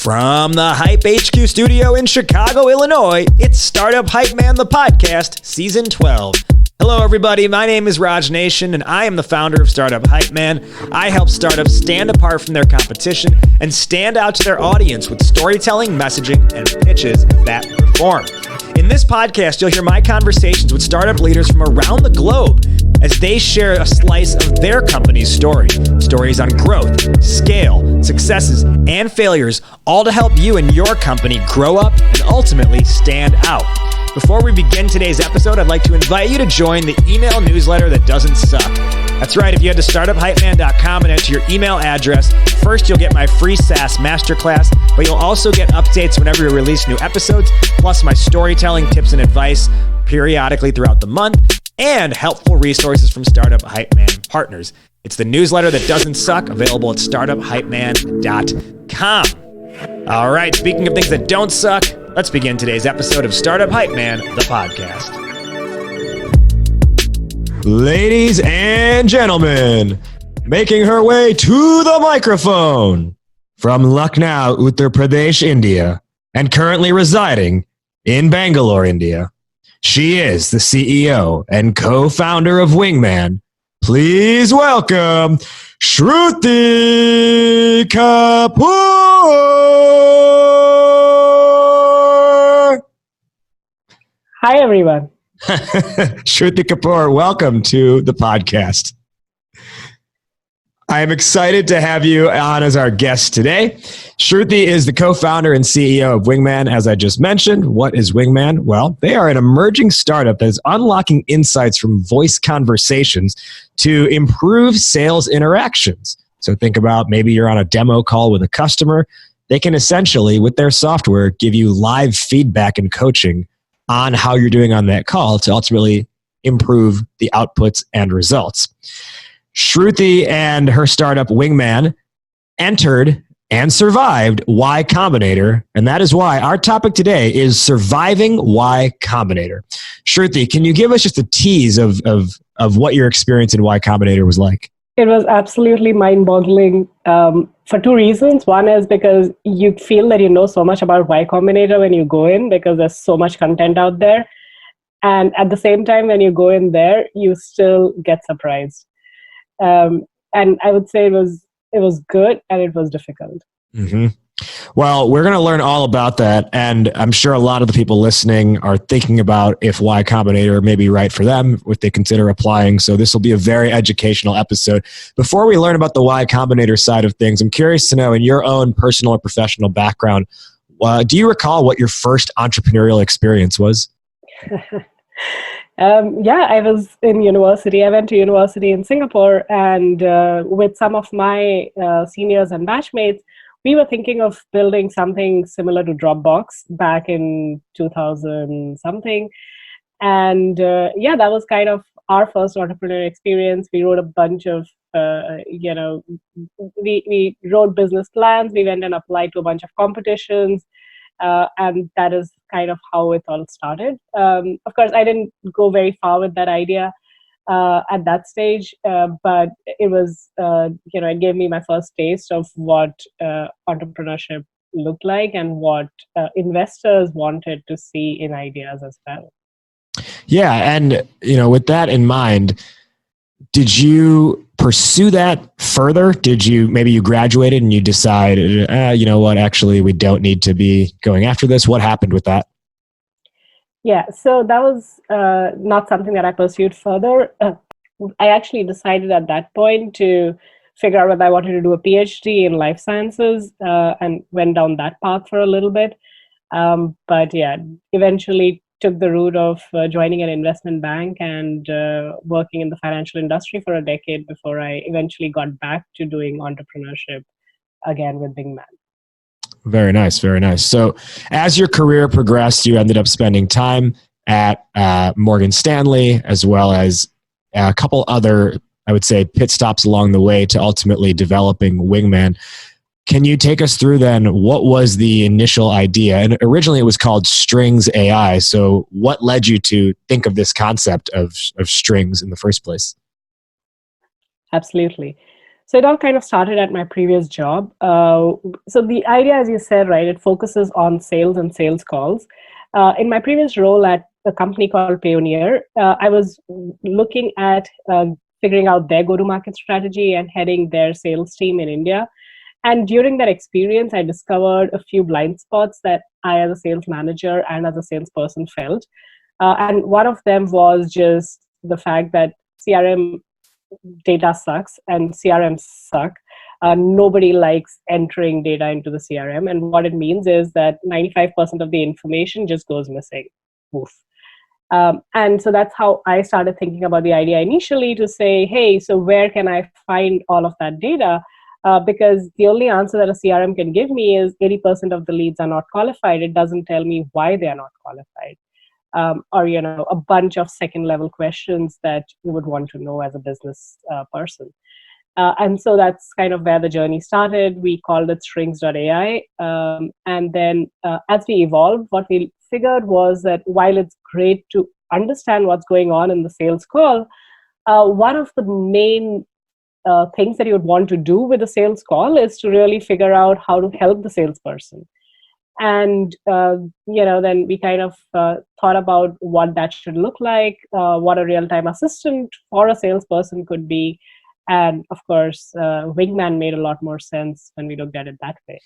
From the Hype HQ studio in Chicago, Illinois, it's Startup Hype Man, the podcast, Season 12. Hello, everybody. My name is Raj Nation, and I am the founder of Startup Hype Man. I help startups stand apart from their competition and stand out to their audience with storytelling, messaging, and pitches that perform. In this podcast, you'll hear my conversations with startup leaders from around the globe as they share a slice of their company's story. Stories on growth, scale, successes, and failures, all to help you and your company grow up and ultimately stand out. Before we begin today's episode, I'd like to invite you to join the email newsletter that doesn't suck. That's right, if you head to startuphypeman.com and enter your email address, first you'll get my free SaaS masterclass, but you'll also get updates whenever we release new episodes, plus my storytelling tips and advice periodically throughout the month, and helpful resources from Startup Hype Man partners. It's the newsletter that doesn't suck, available at startuphypeman.com. All right, speaking of things that don't suck, let's begin today's episode of Startup Hype Man, the podcast. Ladies and gentlemen, making her way to the microphone from Lucknow, Uttar Pradesh, India, and currently residing in Bangalore, India, she is the CEO and co-founder of Wingman. Please welcome Shruti Kapoor. Hi, everyone. Shruti Kapoor, welcome to the podcast. I am excited to have you on as our guest today. Shruti is the co-founder and CEO of Wingman, as I just mentioned. What is Wingman? Well, they are an emerging startup that is unlocking insights from voice conversations to improve sales interactions. So think about maybe you're on a demo call with a customer. They can essentially, with their software, give you live feedback and coaching on how you're doing on that call to ultimately improve the outputs and results. Shruti and her startup Wingman entered and survived Y-Combinator, and that is why our topic today is surviving Y-Combinator. Shruti, can you give us just a tease of what your experience in Y-Combinator was like? It was absolutely mind-boggling for two reasons. One is because you feel that you know so much about Y-Combinator when you go in because there's so much content out there. And at the same time, when you go in there, you still get surprised. And I would say it was good and it was difficult. Mm-hmm. Well, we're going to learn all about that. And I'm sure a lot of the people listening are thinking about if Y-Combinator may be right for them, if they consider applying. So this will be a very educational episode. Before we learn about the Y-Combinator side of things, I'm curious to know, in your own personal or professional background, do you recall what your first entrepreneurial experience was? I was in university. I went to university in Singapore, and with some of my seniors and batchmates, we were thinking of building something similar to Dropbox back in 2000 something. And that was kind of our first entrepreneurial experience. We wrote a bunch of, we wrote business plans. We went and applied to a bunch of competitions. And that is kind of how it all started. Of course, I didn't go very far with that idea at that stage, but it was, it gave me my first taste of what entrepreneurship looked like and what investors wanted to see in ideas as well. Yeah, and with that in mind, did you pursue that further? Maybe you graduated and you decided, you know what, actually, we don't need to be going after this. What happened with that? Yeah, so that was not something that I pursued further. I actually decided at that point to figure out whether I wanted to do a PhD in life sciences and went down that path for a little bit. Eventually took the route of joining an investment bank and working in the financial industry for a decade before I eventually got back to doing entrepreneurship again with Wingman. Very nice, very nice. So as your career progressed, you ended up spending time at Morgan Stanley, as well as a couple other, I would say, pit stops along the way to ultimately developing Wingman. Can you take us through then, what was the initial idea? And originally it was called Strings AI. So what led you to think of this concept of strings in the first place? Absolutely. So it all kind of started at my previous job. So the idea, as you said, right, it focuses on sales and sales calls. In my previous role at a company called Payoneer, I was looking at figuring out their go-to-market strategy and heading their sales team in India. And during that experience, I discovered a few blind spots that I, as a sales manager and as a salesperson, felt. And one of them was just the fact that CRM data sucks and CRMs suck. Nobody likes entering data into the CRM. And what it means is that 95% of the information just goes missing. Oof. And so that's how I started thinking about the idea initially, to say, hey, so where can I find all of that data? Because the only answer that a CRM can give me is 80% of the leads are not qualified. It doesn't tell me why they are not qualified. Or a bunch of second level questions that you would want to know as a business person. And so that's kind of where the journey started. We called it strings.ai. And then as we evolved, what we figured was that while it's great to understand what's going on in the sales call, one of the main things that you would want to do with a sales call is to really figure out how to help the salesperson. And then we kind of thought about what that should look like, what a real-time assistant for a salesperson could be. And of course, Wingman made a lot more sense when we looked at it that way.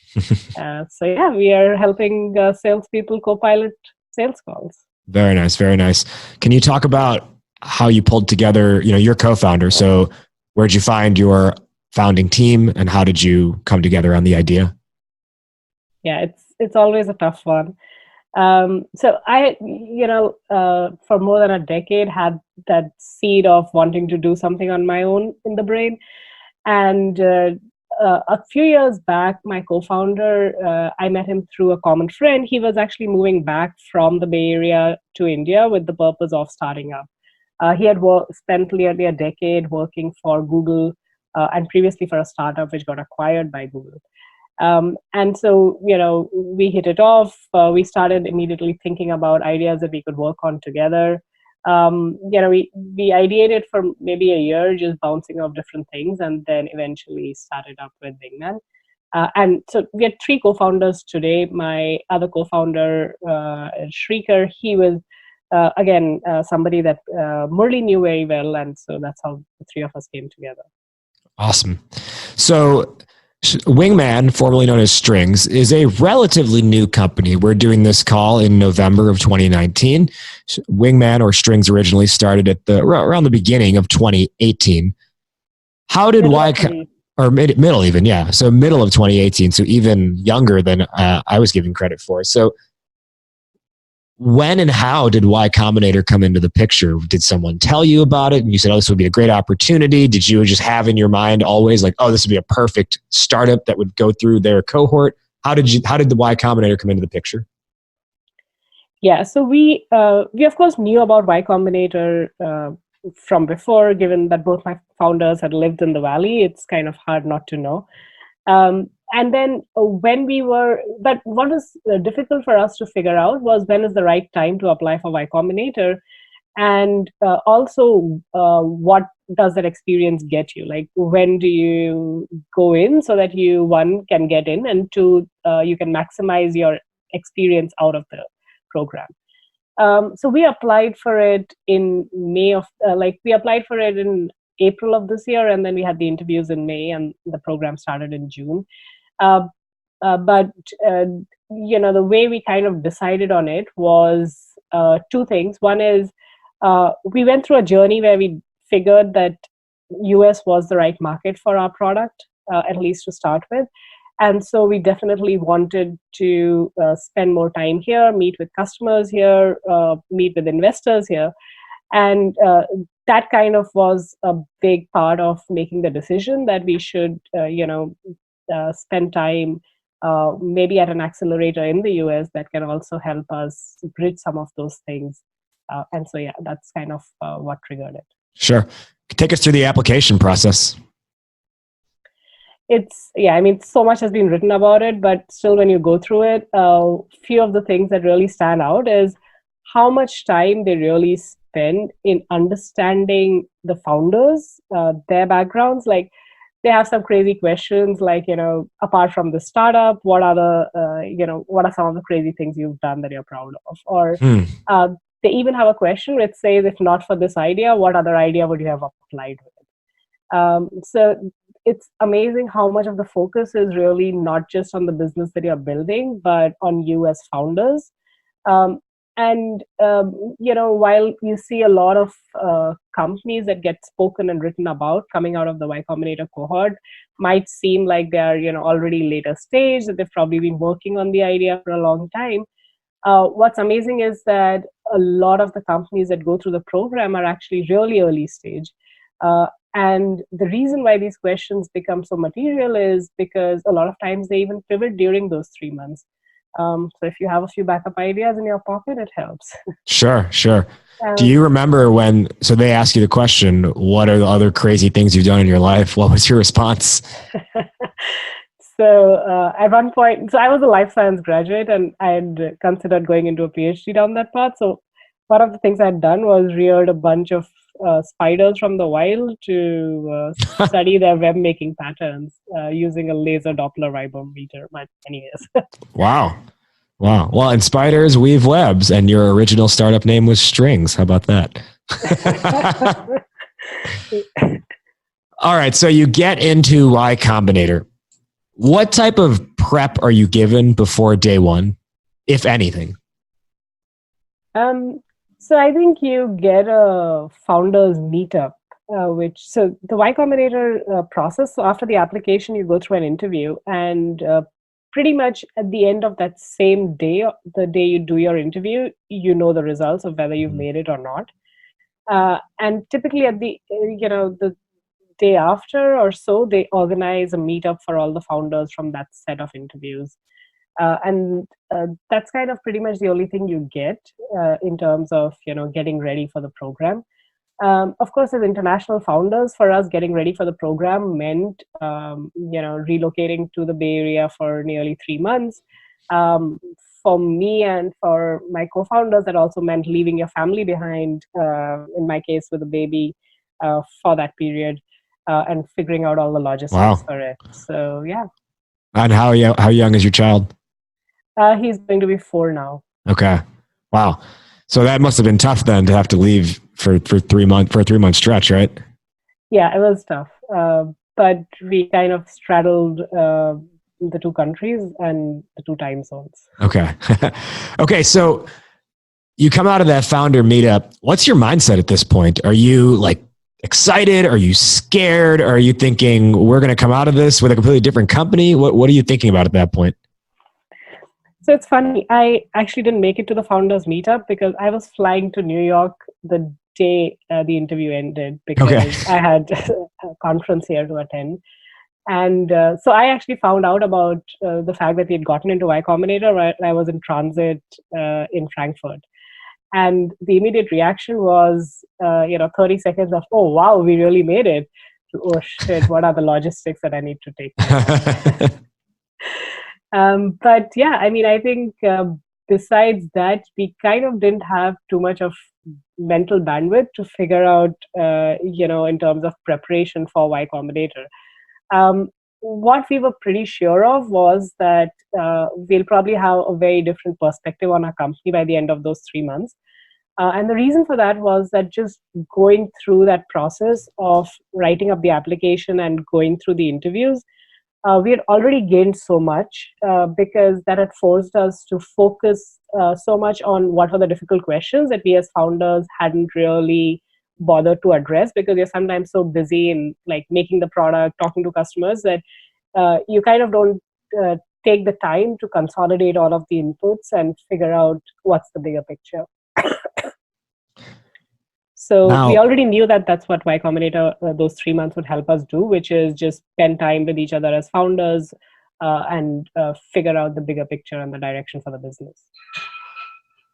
So yeah, we are helping salespeople co-pilot sales calls. Very nice, very nice. Can you talk about how you pulled together, your co-founder? So where'd you find your founding team and how did you come together on the idea? Yeah, it's always a tough one. So I, for more than a decade had that seed of wanting to do something on my own in the brain. And a few years back, my co-founder, I met him through a common friend. He was actually moving back from the Bay Area to India with the purpose of starting up. He had spent nearly a decade working for Google and previously for a startup which got acquired by Google. And so, we hit it off. We started immediately thinking about ideas that we could work on together. We ideated for maybe a year, just bouncing off different things, and then eventually started up with Wingman. And so we had 3 co-founders today. My other co-founder, Shrikar, he was, somebody that Murli knew very well. And so that's how the 3 of us came together. Awesome. So Wingman, formerly known as Strings, is a relatively new company. We're doing this call in November of 2019. Wingman, or Strings, originally started at around the beginning of 2018. How did middle even, yeah. So middle of 2018, so even younger than I was giving credit for. So when and how did Y-Combinator come into the picture? Did someone tell you about it and you said, oh, this would be a great opportunity? Did you just have in your mind always like, oh, this would be a perfect startup that would go through their cohort? How did the Y-Combinator come into the picture? Yeah, so we of course knew about Y-Combinator from before, given that both my founders had lived in the Valley. It's kind of hard not to know. And then but what was difficult for us to figure out was when is the right time to apply for Y-Combinator, and also what does that experience get you? Like, when do you go in so that you, 1, can get in, and 2, you can maximize your experience out of the program. So we applied for it in April of this year, and then we had the interviews in May, and the program started in June. But the way we kind of decided on it was 2 things. One is we went through a journey where we figured that US was the right market for our product, at least to start with. And so we definitely wanted to spend more time here, meet with customers here, meet with investors here. And that kind of was a big part of making the decision that we should, spend time maybe at an accelerator in the US that can also help us bridge some of those things. And so, yeah, that's kind of what triggered it. Sure. Take us through the application process. So much has been written about it, but still when you go through it, few of the things that really stand out is how much time they really spend in understanding the founders, their backgrounds. Like, they have some crazy questions like, apart from the startup, what are what are some of the crazy things you've done that you're proud of? Or uh, they even have a question which says, if not for this idea, what other idea would you have applied with? So it's amazing how much of the focus is really not just on the business that you're building, but on you as founders. Um, while you see a lot of companies that get spoken and written about coming out of the Y Combinator cohort might seem like they're, already later stage, that they've probably been working on the idea for a long time. What's amazing is that a lot of the companies that go through the program are actually really early stage. And the reason why these questions become so material is because a lot of times they even pivot during those 3 months. So if you have a few backup ideas in your pocket, it helps. Sure. Do you remember so they ask you the question, what are the other crazy things you've done in your life? What was your response? So at one point, I was a life science graduate and I had considered going into a PhD down that path. So one of the things I had done was reared a bunch of spiders from the wild to study their web making patterns using a laser Doppler vibrometer. But anyways. Wow. Well, and spiders weave webs, and your original startup name was Strings. How about that? All right. So you get into Y-Combinator. What type of prep are you given before day one, if anything? So I think you get a founders meetup, so the Y Combinator process. So after the application, you go through an interview, and pretty much at the end of that same day, the day you do your interview, you know the results of whether you've made it or not. And typically at the day after or so, they organize a meetup for all the founders from that set of interviews. And that's kind of pretty much the only thing you get in terms of getting ready for the program. Of course, as international founders, for us, getting ready for the program meant relocating to the Bay Area for nearly 3 months. For me and for my co-founders, that also meant leaving your family behind. In my case, with a baby, for that period, and figuring out all the logistics for it. So yeah. And how young is your child? He's going to be 4 now. Okay. Wow. So that must have been tough then to have to leave for a 3-month stretch, right? Yeah, it was tough. But we kind of straddled the 2 countries and the 2 time zones. Okay. Okay. So you come out of that founder meetup. What's your mindset at this point? Are you like excited? Are you scared? Are you thinking we're going to come out of this with a completely different company? What are you thinking about at that point? So it's funny. I actually didn't make it to the founders meetup because I was flying to New York the day the interview ended because I had a conference here to attend. And so I actually found out about the fact that we had gotten into Y Combinator while I was in transit in Frankfurt. And the immediate reaction was, 30 seconds of, oh, wow, we really made it. Oh, shit, what are the logistics that I need to take care of? But yeah, I mean, I think besides that, we kind of didn't have too much of mental bandwidth to figure out, in terms of preparation for Y Combinator. What we were pretty sure of was that we'll probably have a very different perspective on our company by the end of those 3 months. And the reason for that was that just going through that process of writing up the application and going through the interviews, we had already gained so much because that had forced us to focus so much on what were the difficult questions that we as founders hadn't really bothered to address, because you're sometimes so busy in like making the product, talking to customers, that you kind of don't take the time to consolidate all of the inputs and figure out what's the bigger picture. So we already knew that that's what Y Combinator those 3 months would help us do, which is just spend time with each other as founders and figure out the bigger picture and the direction for the business.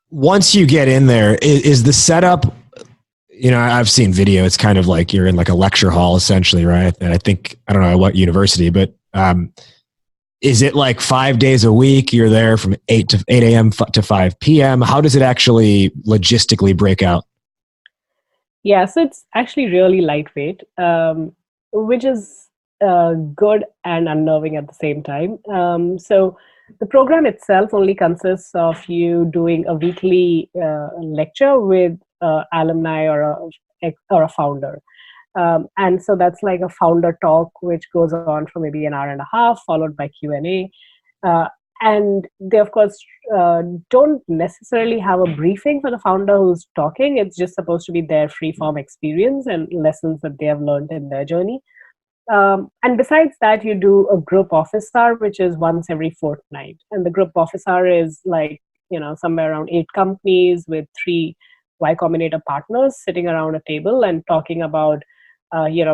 Once you get in there, is the setup, I've seen video, it's kind of like you're in like a lecture hall essentially, right? And I don't know what university, but is it like 5 days a week? You're there from 8 a.m. to 5 p.m. How does it actually logistically break out? Yeah, so it's actually really lightweight, which is good and unnerving at the same time. So the program itself only consists of you doing a weekly lecture with alumni or a founder. And so that's like a founder talk, which goes on for maybe an hour and a half, followed by Q&A. And they, of course, don't necessarily have a briefing for the founder who's talking. It's just supposed to be their free-form experience and lessons that they have learned in their journey. And besides that, you do a group office hour, which is once every fortnight. And the group office hour is like, somewhere around 8 companies with 3 Y-Combinator partners sitting around a table and talking about,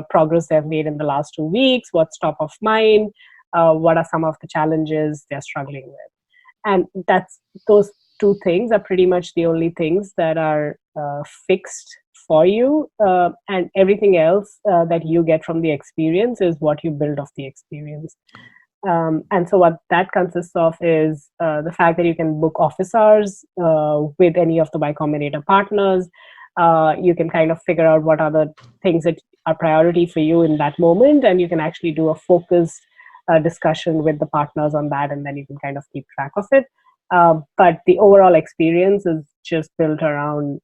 progress they've made in the last 2 weeks, what's top of mind, what are some of the challenges they're struggling with. And those 2 things are pretty much the only things that are fixed for you, and everything else that you get from the experience is what you build of the experience. And so what that consists of is the fact that you can book office hours with any of the Y-Combinator partners. You can kind of figure out what are the things that are priority for you in that moment, and you can actually do a focused discussion with the partners on that, and then you can kind of keep track of it. But the overall experience is just built around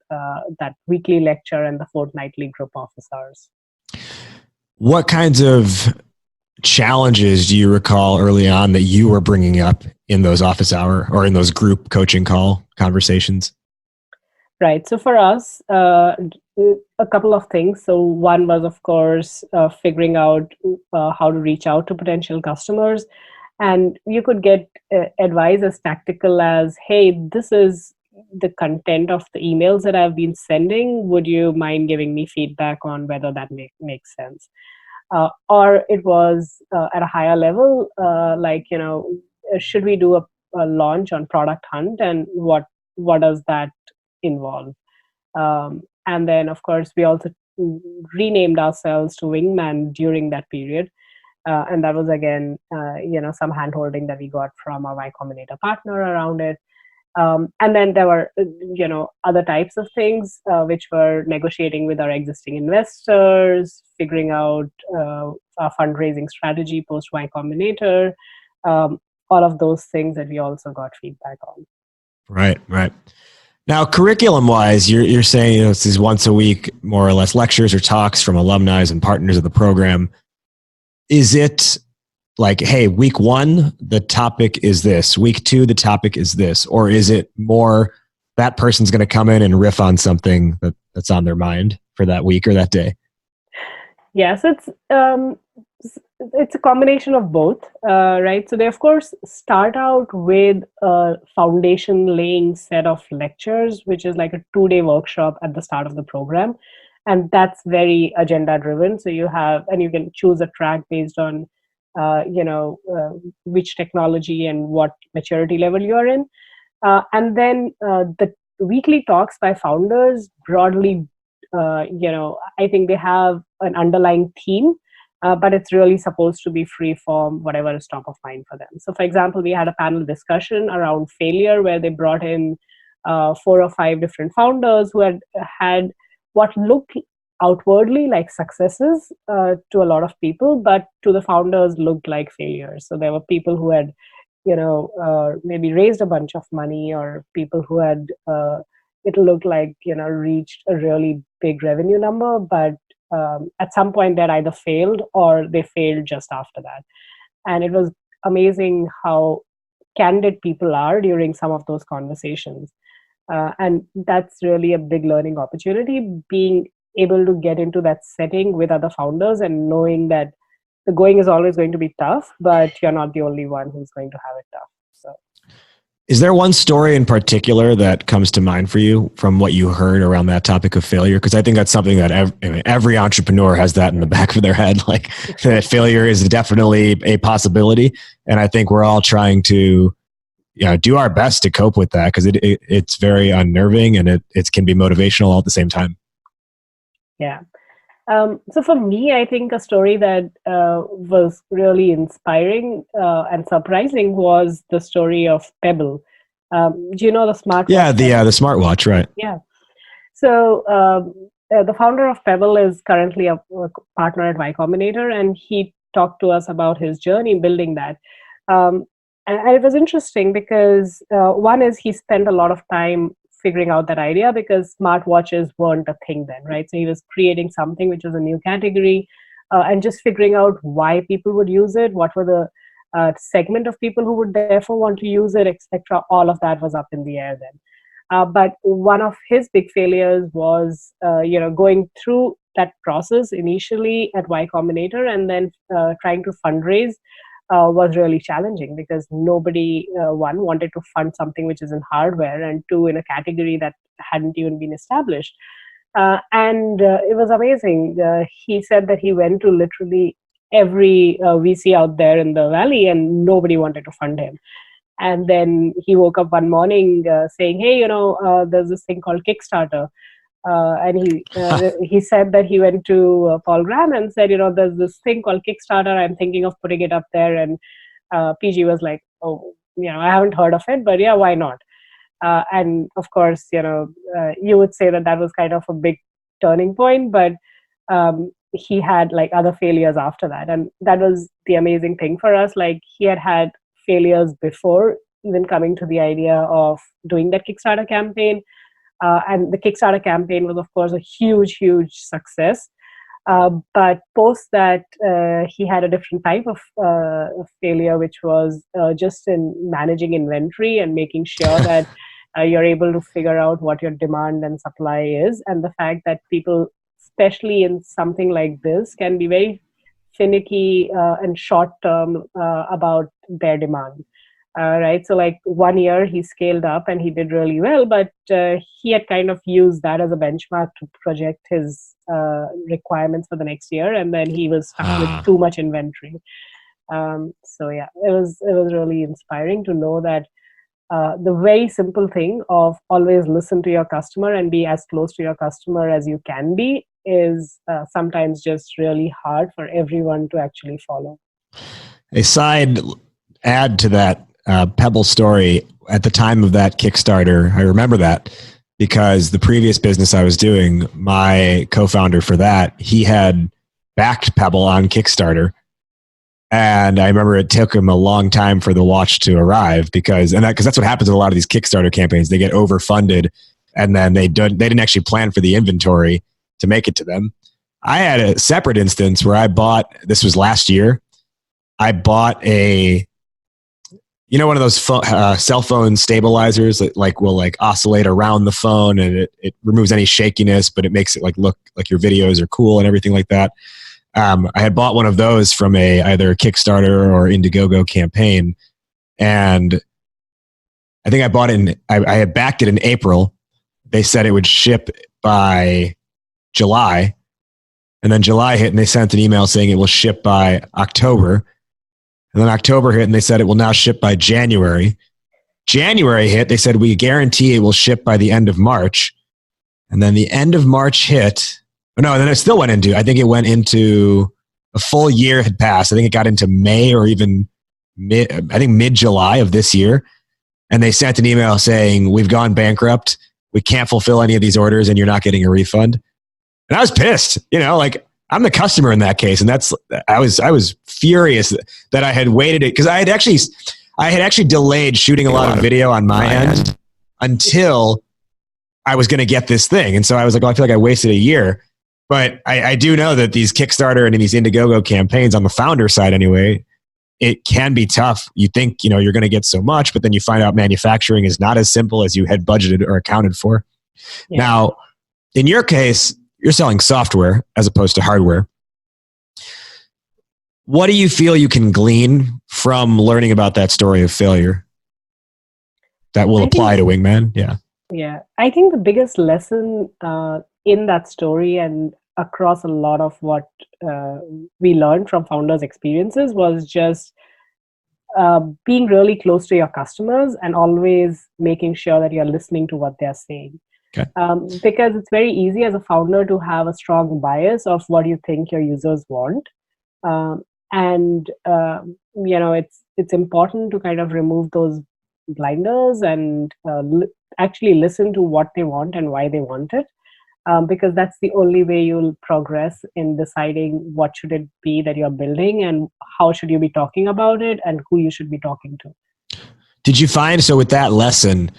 that weekly lecture and the fortnightly group office hours. What kinds of challenges do you recall early on that you were bringing up in those office hour or in those group coaching call conversations? Right. So for us, a couple of things. So one was, of course, figuring out how to reach out to potential customers. And you could get advice as tactical as, hey, this is the content of the emails that I've been sending. Would you mind giving me feedback on whether that makes sense? Or it was at a higher level, should we do a launch on Product Hunt, and what does that involve? And then, of course, we also renamed ourselves to Wingman during that period. And that was, again, some hand-holding that we got from our Y-Combinator partner around it. And then there were, other types of things, which were negotiating with our existing investors, figuring out our fundraising strategy post Y-Combinator, all of those things that we also got feedback on. Right. Now, curriculum-wise, you're saying this is once a week, more or less, lectures or talks from alumni and partners of the program. Is it like, hey, week 1, the topic is this. Week 2, the topic is this. Or is it more that person's going to come in and riff on something that's on their mind for that week or that day? Yes, it's a combination of both, right? So they, of course, start out with a foundation laying set of lectures, which is like a 2-day workshop at the start of the program. And that's very agenda driven. So you can choose a track based on, which technology and what maturity level you're in. And then the weekly talks by founders broadly, I think they have an underlying theme, but it's really supposed to be free form, whatever is top of mind for them. So, for example, we had a panel discussion around failure where they brought in 4 or 5 different founders who had what looked outwardly like successes to a lot of people, but to the founders looked like failures. So there were people who had, maybe raised a bunch of money, or people who had, it looked like, reached a really big revenue number, but at some point they'd either failed or they failed just after that. And it was amazing how candid people are during some of those conversations. And that's really a big learning opportunity, being able to get into that setting with other founders and knowing that the going is always going to be tough, but you're not the only one who's going to have it tough. So, is there one story in particular that comes to mind for you from what you heard around that topic of failure? Because I think that's something that every entrepreneur has that in the back of their head, like that failure is definitely a possibility. And I think we're all trying to do our best to cope with that, because it's very unnerving and it can be motivational all at the same time. Yeah. So for me, I think a story that was really inspiring and surprising was the story of Pebble. Do you know the smartwatch? Yeah, the smartwatch, right? Yeah. So the founder of Pebble is currently a partner at Y-Combinator, and he talk to us about his journey building that. And it was interesting because one is he spent a lot of time figuring out that idea because smartwatches weren't a thing then, right? So he was creating something which was a new category and just figuring out why people would use it, what were the segment of people who would therefore want to use it, etc. All of that was up in the air then. But one of his big failures was, going through that process initially at Y-Combinator and then trying to fundraise was really challenging because nobody, one, wanted to fund something which is in hardware, and two, in a category that hadn't even been established. And it was amazing. He said that he went to literally every VC out there in the valley and nobody wanted to fund him. And then he woke up one morning saying, hey, there's this thing called Kickstarter. And he said that he went to Paul Graham and said, there's this thing called Kickstarter. I'm thinking of putting it up there. And PG was like, oh, I haven't heard of it, but yeah, why not? And of course, you would say that was kind of a big turning point, but he had like other failures after that. And that was the amazing thing for us. Like he had failures before even coming to the idea of doing that Kickstarter campaign. And the Kickstarter campaign was, of course, a huge, huge success. But post that, he had a different type of failure, which was just in managing inventory and making sure that you're able to figure out what your demand and supply is. And the fact that people, especially in something like this, can be very finicky and short-term about their demand. Right. So like 1 year he scaled up and he did really well, but he had kind of used that as a benchmark to project his requirements for the next year. And then he was stuck with too much inventory. So yeah, it was really inspiring to know that the very simple thing of always listen to your customer and be as close to your customer as you can be is sometimes just really hard for everyone to actually follow. A side add to that Pebble story, at the time of that Kickstarter, I remember that because the previous business I was doing, my co-founder for that, he had backed Pebble on Kickstarter. And I remember it took him a long time for the watch to arrive because that's what happens with a lot of these Kickstarter campaigns. They get overfunded and then they didn't actually plan for the inventory to make it to them. I had a separate instance where this was last year, I bought one of those cell phone stabilizers that will oscillate around the phone and it removes any shakiness, but it makes it look like your videos are cool and everything like that. I had bought one of those from either a Kickstarter or Indiegogo campaign. And I think I bought it I had backed it in April. They said it would ship by July. And then July hit and they sent an email saying it will ship by October. And then October hit and they said it will now ship by January. January hit, they said we guarantee it will ship by the end of March. And then the end of March hit. And then it still went into, I think it went into a full year had passed. I think it got into May or even mid-July of this year. And they sent an email saying, we've gone bankrupt. We can't fulfill any of these orders and you're not getting a refund. And I was pissed, I'm the customer in that case. And I was furious that I had waited it because I had actually delayed shooting a lot of video on my end until I was going to get this thing. And so I was like, I feel like I wasted a year. But I do know that these Kickstarter and these Indiegogo campaigns on the founder side anyway, it can be tough. You think, you're going to get so much, but then you find out manufacturing is not as simple as you had budgeted or accounted for. Yeah. Now, in your case, you're selling software as opposed to hardware. What do you feel you can glean from learning about that story of failure that will apply to Wingman? Yeah. Yeah. I think the biggest lesson in that story and across a lot of what we learned from founders' experiences was just being really close to your customers and always making sure that you're listening to what they're saying. Okay. Because it's very easy as a founder to have a strong bias of what you think your users want. It's important to kind of remove those blinders and actually listen to what they want and why they want it. because that's the only way you'll progress in deciding what should it be that you're building and how should you be talking about it and who you should be talking to. Did you find, so with that lesson,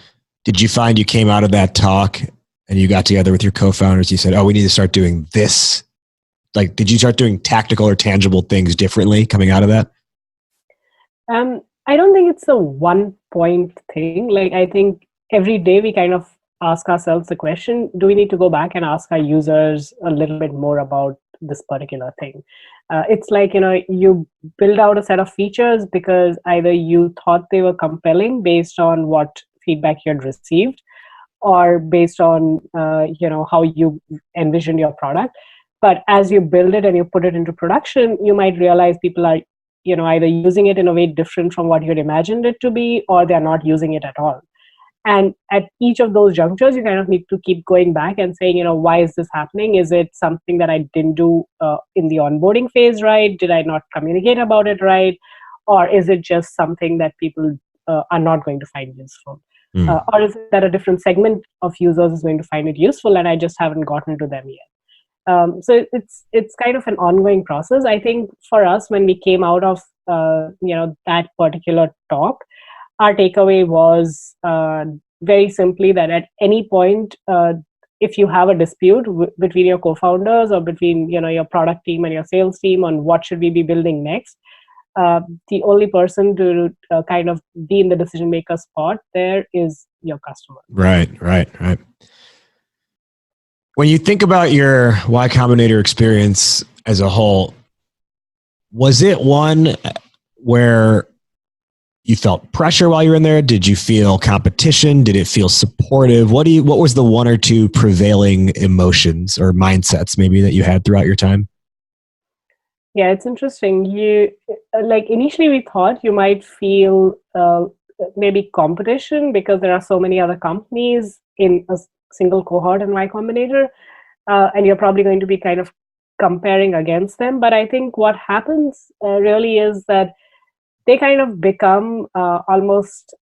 did you find you came out of that talk and you got together with your co-founders, you said, oh, we need to start doing this? Like, did you start doing tactical or tangible things differently coming out of that? I don't think it's a one point thing. Like, I think every day we kind of ask ourselves the question, do we need to go back and ask our users a little bit more about this particular thing? It's like, you build out a set of features because either you thought they were compelling based on what feedback you had received or based on, how you envisioned your product. But as you build it and you put it into production, you might realize people are, either using it in a way different from what you'd imagined it to be, or they're not using it at all. And at each of those junctures, you kind of need to keep going back and saying, why is this happening? Is it something that I didn't do in the onboarding phase right? Did I not communicate about it right? Or is it just something that people are not going to find useful? Or is it that a different segment of users is going to find it useful and I just haven't gotten to them yet? So it's kind of an ongoing process. I think for us, when we came out of that particular talk, our takeaway was very simply that at any point, if you have a dispute between your co-founders or between your product team and your sales team on what should we be building next, the only person to kind of be in the decision maker spot there is your customer. Right. When you think about your Y Combinator experience as a whole, was it one where you felt pressure while you were in there? Did you feel competition? Did it feel supportive? What was the one or two prevailing emotions or mindsets maybe that you had throughout your time? Yeah, it's interesting. Initially we thought you might feel maybe competition because there are so many other companies in a single cohort in Y-Combinator, and you're probably going to be kind of comparing against them. But I think what happens really is that they kind of become almost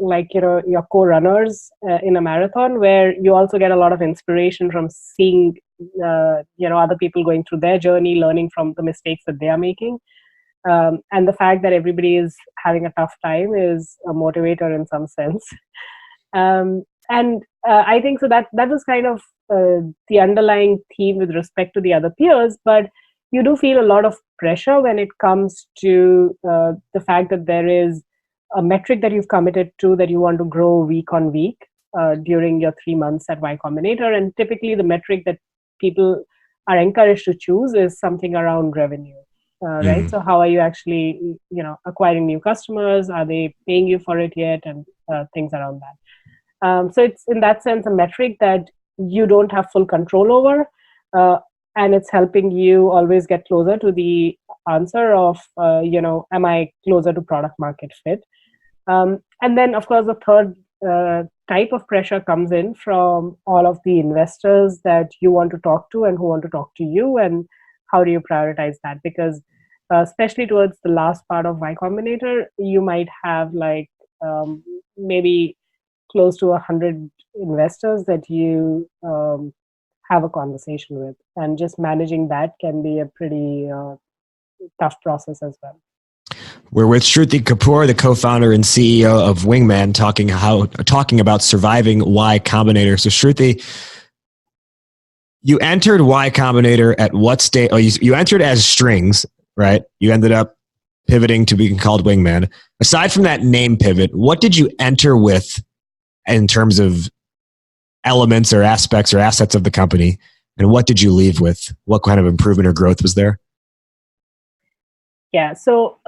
like your co-runners in a marathon, where you also get a lot of inspiration from seeing other people going through their journey, learning from the mistakes that they are making, and the fact that everybody is having a tough time is a motivator in some sense. And I think so that was kind of the underlying theme with respect to the other peers, but you do feel a lot of pressure when it comes to the fact that there is a metric that you've committed to that you want to grow week on week during your 3 months at Y Combinator. And typically the metric that people are encouraged to choose is something around revenue, right? So how are you actually, acquiring new customers? Are they paying you for it yet? And things around that. So it's in that sense a metric that you don't have full control over. And it's helping you always get closer to the answer of, am I closer to product market fit? And then, of course, the third type of pressure comes in from all of the investors that you want to talk to and who want to talk to you. And how do you prioritize that? Because especially towards the last part of Y Combinator, you might have maybe close to 100 investors that you have a conversation with, and just managing that can be a pretty tough process as well. We're with Shruti Kapoor, the co-founder and CEO of Wingman, talking about surviving Y Combinator. So Shruti, you entered Y Combinator at what stage? Oh, you entered as strings, right? You ended up pivoting to being called Wingman. Aside from that name pivot, what did you enter with in terms of elements or aspects or assets of the company, and what did you leave with? What kind of improvement or growth was there? Yeah, so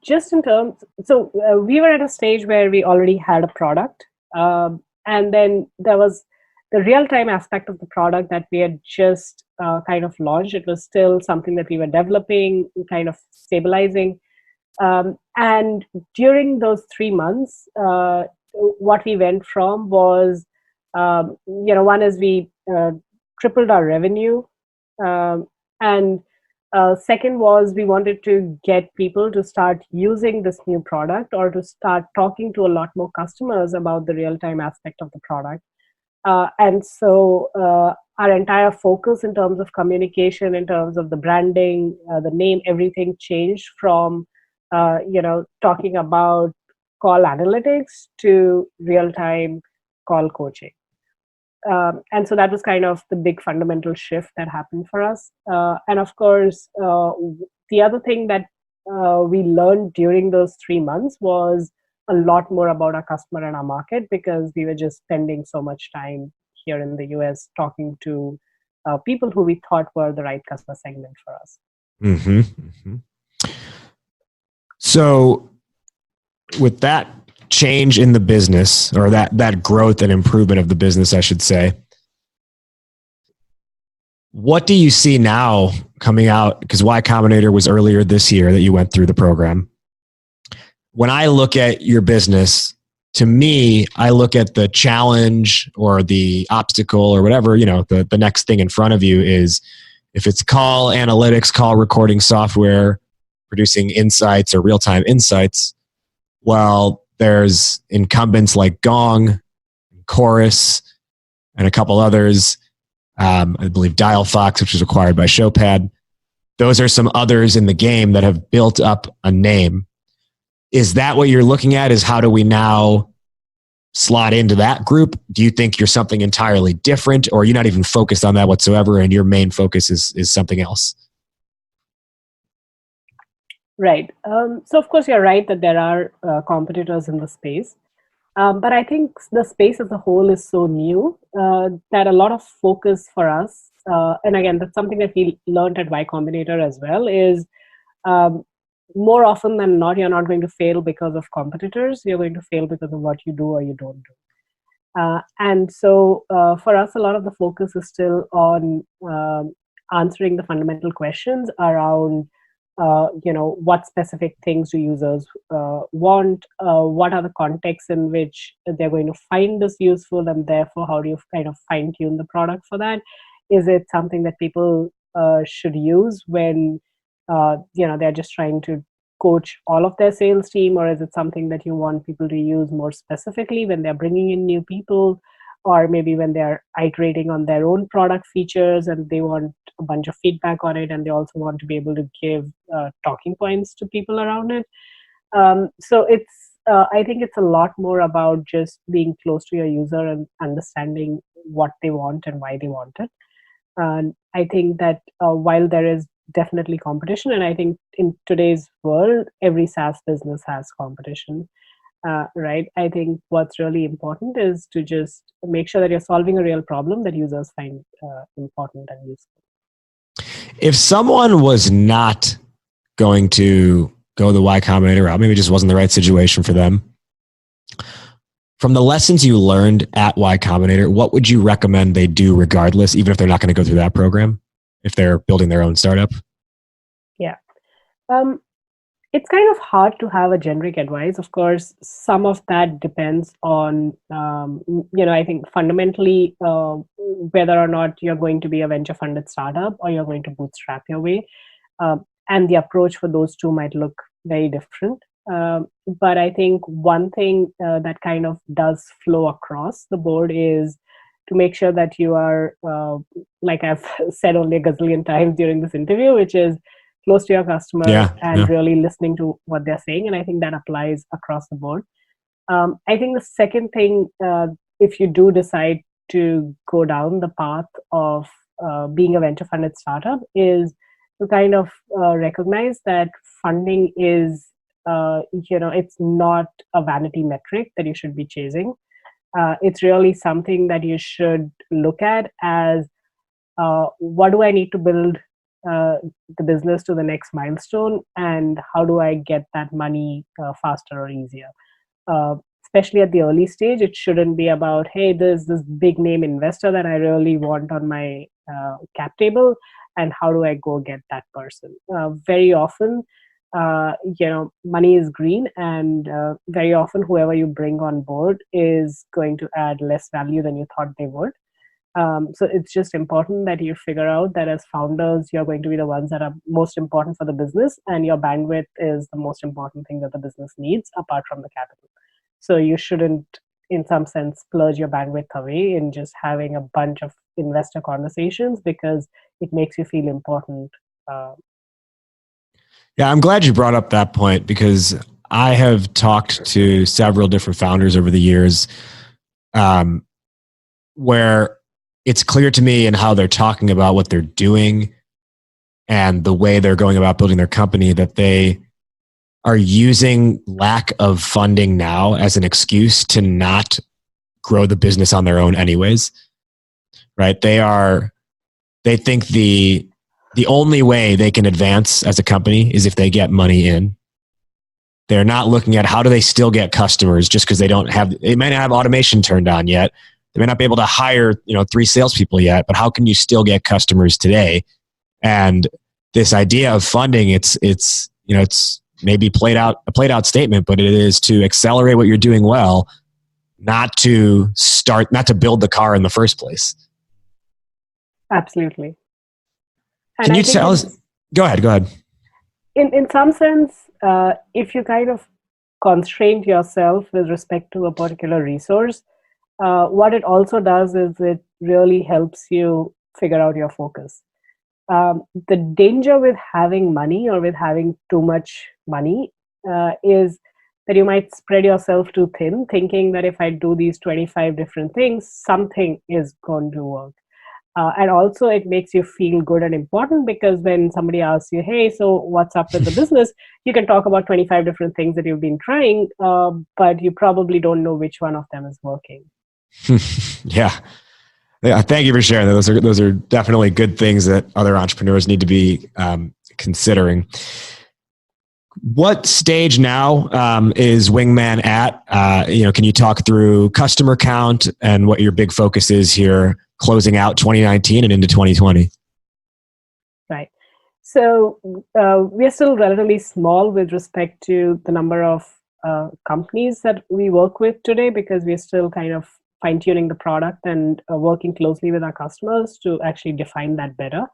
just in terms, we were at a stage where we already had a product, and then there was the real-time aspect of the product that we had just kind of launched. It was still something that we were developing, kind of stabilizing, and during those 3 months, what we went from was, one is we tripled our revenue, and second was we wanted to get people to start using this new product or to start talking to a lot more customers about the real-time aspect of the product. And so our entire focus in terms of communication, in terms of the branding, the name, everything changed from talking about call analytics to real-time call coaching. And so that was kind of the big fundamental shift that happened for us. And of course, the other thing that we learned during those 3 months was a lot more about our customer and our market, because we were just spending so much time here in the US talking to people who we thought were the right customer segment for us. Mm-hmm. Mm-hmm. So with that change in the business, or that growth and improvement of the business, I should say, what do you see now coming out? Because Y-Combinator was earlier this year that you went through the program. When I look at your business, to me, I look at the challenge or the obstacle or whatever, the next thing in front of you is, if it's call analytics, call recording software, producing insights or real-time insights, well, there's incumbents like Gong, Chorus, and a couple others. I believe DialFox, which was acquired by Showpad. Those are some others in the game that have built up a name. Is that what you're looking at? Is how do we now slot into that group? Do you think you're something entirely different, or are you not even focused on that whatsoever and your main focus is something else? Right. So of course, you're right that there are competitors in the space. But I think the space as a whole is so new that a lot of focus for us, and again, that's something that we learned at Y-Combinator as well, is more often than not, you're not going to fail because of competitors. You're going to fail because of what you do or you don't do. And so for us, a lot of the focus is still on answering the fundamental questions around what specific things do users want, what are the contexts in which they're going to find this useful, and therefore how do you kind of fine tune the product for that? Is it something that people should use when they're just trying to coach all of their sales team, or is it something that you want people to use more specifically when they're bringing in new people, or maybe when they're iterating on their own product features and they want a bunch of feedback on it, and they also want to be able to give talking points to people around it. So it's I think it's a lot more about just being close to your user and understanding what they want and why they want it. And I think that while there is definitely competition, and I think in today's world, every SaaS business has competition. Right? I think what's really important is to just make sure that you're solving a real problem that users find important and useful. If someone was not going to go the Y-Combinator route, maybe it just wasn't the right situation for them, from the lessons you learned at Y-Combinator, what would you recommend they do regardless, even if they're not going to go through that program, if they're building their own startup? Yeah. It's kind of hard to have a generic advice. Of course, some of that depends on, I think fundamentally whether or not you're going to be a venture funded startup or you're going to bootstrap your way. And the approach for those two might look very different. But I think one thing that kind of does flow across the board is to make sure that you are, like I've said only a gazillion times during this interview, which is close to your customer and really listening to what they're saying. And I think that applies across the board. I think the second thing, if you do decide to go down the path of being a venture funded startup, is to kind of recognize that funding is, it's not a vanity metric that you should be chasing. It's really something that you should look at as, what do I need to build the business to the next milestone, and how do I get that money faster or easier? Especially at the early stage, it shouldn't be about, hey, there's this big name investor that I really want on my cap table, and how do I go get that person? Very often, money is green, and very often whoever you bring on board is going to add less value than you thought they would. So it's just important that you figure out that as founders, you're going to be the ones that are most important for the business, and your bandwidth is the most important thing that the business needs apart from the capital. So you shouldn't in some sense, splurge your bandwidth away in just having a bunch of investor conversations because it makes you feel important. Yeah, I'm glad you brought up that point because I have talked to several different founders over the years where it's clear to me in how they're talking about what they're doing and the way they're going about building their company that they are using lack of funding now as an excuse to not grow the business on their own anyways. Right? They think the only way they can advance as a company is if they get money in. They're not looking at how do they still get customers just because they may not have automation turned on yet. They may not be able to hire, 3 salespeople yet, but how can you still get customers today? And this idea of funding, it's maybe a played out statement, but it is to accelerate what you're doing well, not to build the car in the first place. Absolutely. And can you tell us? Go ahead. In some sense, if you kind of constrain yourself with respect to a particular resource, what it also does is it really helps you figure out your focus. The danger with having money or with having too much money is that you might spread yourself too thin, thinking that if I do these 25 different things, something is going to work. And also it makes you feel good and important because when somebody asks you, hey, so what's up with the business? You can talk about 25 different things that you've been trying, but you probably don't know which one of them is working. Yeah. Thank you for sharing that. Those are definitely good things that other entrepreneurs need to be considering. What stage now is Wingman at? Can you talk through customer count and what your big focus is here, closing out 2019 and into 2020? Right. So we are still relatively small with respect to the number of companies that we work with today because we're still kind of fine-tuning the product and working closely with our customers to actually define that better.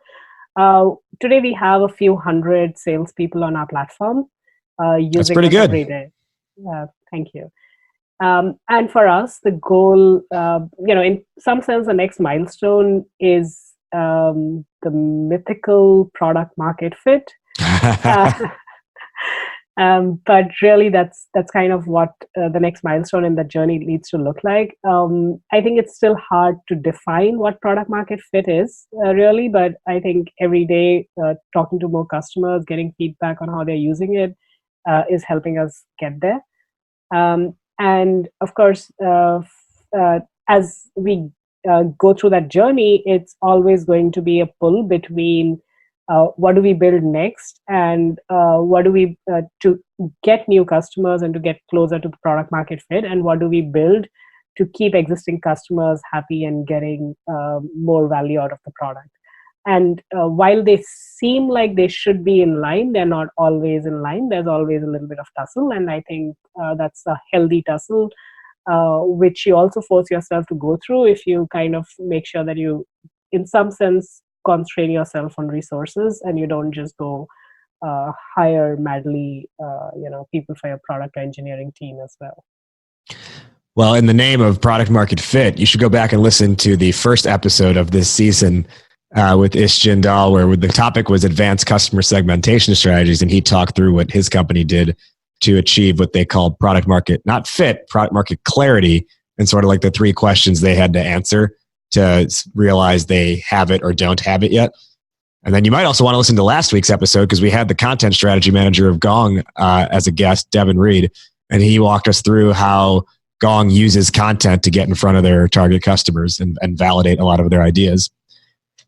Today we have a few hundred salespeople on our platform using That's pretty good. Every day. Thank you. And for us, the goal, in some sense, the next milestone is the mythical product market fit. But really, that's kind of what the next milestone in the journey needs to look like. I think it's still hard to define what product market fit is, really, but I think every day talking to more customers, getting feedback on how they're using it is helping us get there. And of course, as we go through that journey, it's always going to be a pull between what do we build next and what do we to get new customers and to get closer to the product market fit, and what do we build to keep existing customers happy and getting more value out of the product. And while they seem like they should be in line, they're not always in line. There's always a little bit of tussle, and I think that's a healthy tussle, which you also force yourself to go through if you kind of make sure that you, in some sense, constrain yourself on resources and you don't just go hire madly, people for your product engineering team as well. Well, in the name of product market fit, you should go back and listen to the first episode of this season with Ish Jindal, where the topic was advanced customer segmentation strategies, and he talked through what his company did to achieve what they called product market, not fit, product market clarity, and sort of like the 3 questions they had to answer to realize they have it or don't have it yet. And then you might also want to listen to last week's episode because we had the content strategy manager of Gong as a guest, Devin Reed, and he walked us through how Gong uses content to get in front of their target customers and validate a lot of their ideas.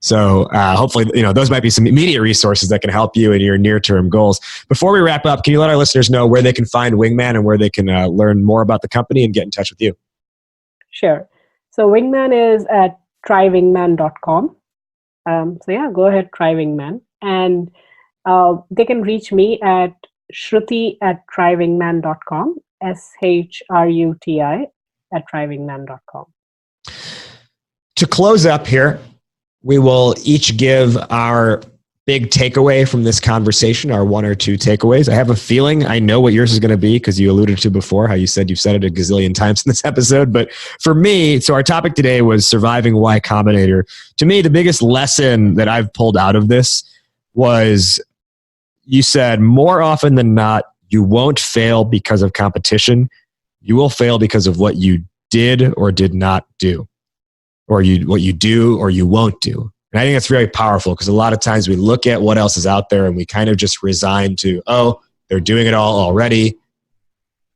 So hopefully, those might be some immediate resources that can help you in your near-term goals. Before we wrap up, can you let our listeners know where they can find Wingman and where they can learn more about the company and get in touch with you? Sure. So Wingman is at trywingman.com. Go ahead, try Wingman. And they can reach me at shruti@trywingman.com, SHRUTI @trywingman.com. To close up here, we will each give our big takeaway from this conversation, our 1 or 2 takeaways. I have a feeling I know what yours is going to be because you alluded to before how you said you've said it a gazillion times in this episode. But for me, so our topic today was surviving Y-Combinator. To me, the biggest lesson that I've pulled out of this was you said more often than not, you won't fail because of competition. You will fail because of what you did or did not do, or what you do or you won't do. And I think that's very powerful because a lot of times we look at what else is out there and we kind of just resign to, oh, they're doing it all already.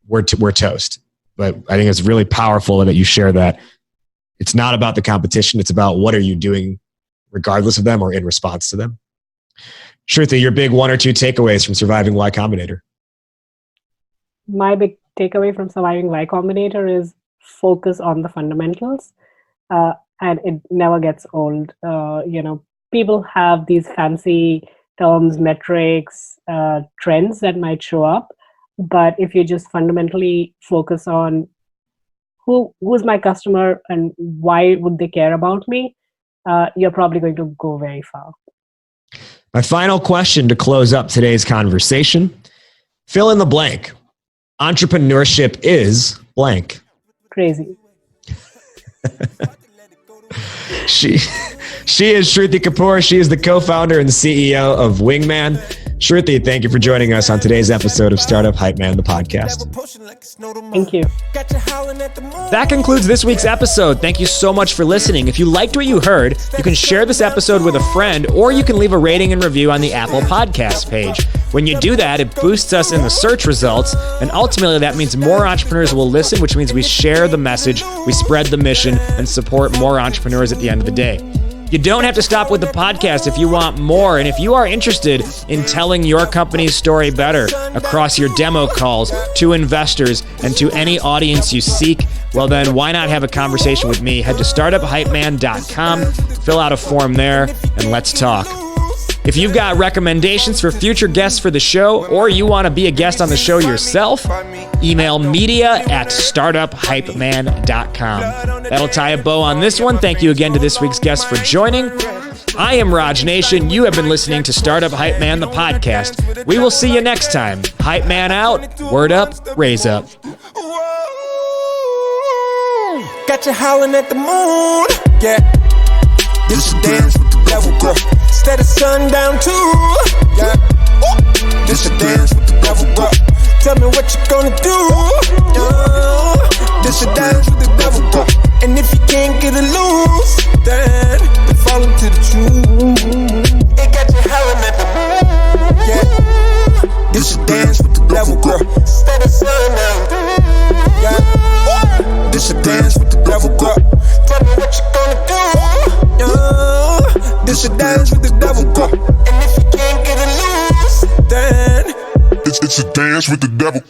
We're toast. But I think it's really powerful that you share that. It's not about the competition. It's about what are you doing regardless of them or in response to them. Shruti, your big 1 or 2 takeaways from surviving Y-Combinator. My big takeaway from surviving Y-Combinator is focus on the fundamentals. And it never gets old. People have these fancy terms, metrics, trends that might show up. But if you just fundamentally focus on who's my customer and why would they care about me, you're probably going to go very far. My final question to close up today's conversation, fill in the blank. Entrepreneurship is blank. Crazy. She is Shruti Kapoor. She is the co-founder and CEO of Wingman. Shruti, thank you for joining us on today's episode of Startup Hype Man, the podcast. Thank you. That concludes this week's episode. Thank you so much for listening. If you liked what you heard, you can share this episode with a friend, or you can leave a rating and review on the Apple Podcast page. When you do that, it boosts us in the search results, and ultimately that means more entrepreneurs will listen, which means we share the message, we spread the mission, and support more entrepreneurs at the end of the day. You don't have to stop with the podcast if you want more. And if you are interested in telling your company's story better across your demo calls to investors and to any audience you seek, well then why not have a conversation with me? Head to startuphypeman.com, fill out a form there, and let's talk. If you've got recommendations for future guests for the show, or you want to be a guest on the show yourself, email media@startuphypeman.com. That'll tie a bow on this one. Thank you again to this week's guest for joining. I am Raj Nation. You have been listening to Startup Hype Man, the podcast. We will see you next time. Hype Man out, word up, raise up. Got you howling at the moon, yeah. This a dance with the devil, girl. Instead of sundown too, yeah. This a dance with the devil, girl. Tell me what you gonna do, yeah. This a dance with the devil, girl. And if you can't get it loose, then we fall into the truth. It got you howling at the moon, yeah. This a dance with the devil, girl. Instead of sundown, yeah. This a dance with the devil, girl. Tell me what you gonna do, yeah. This a dance with the devil, girl. And if you can't get it loose, then it's a dance with the devil.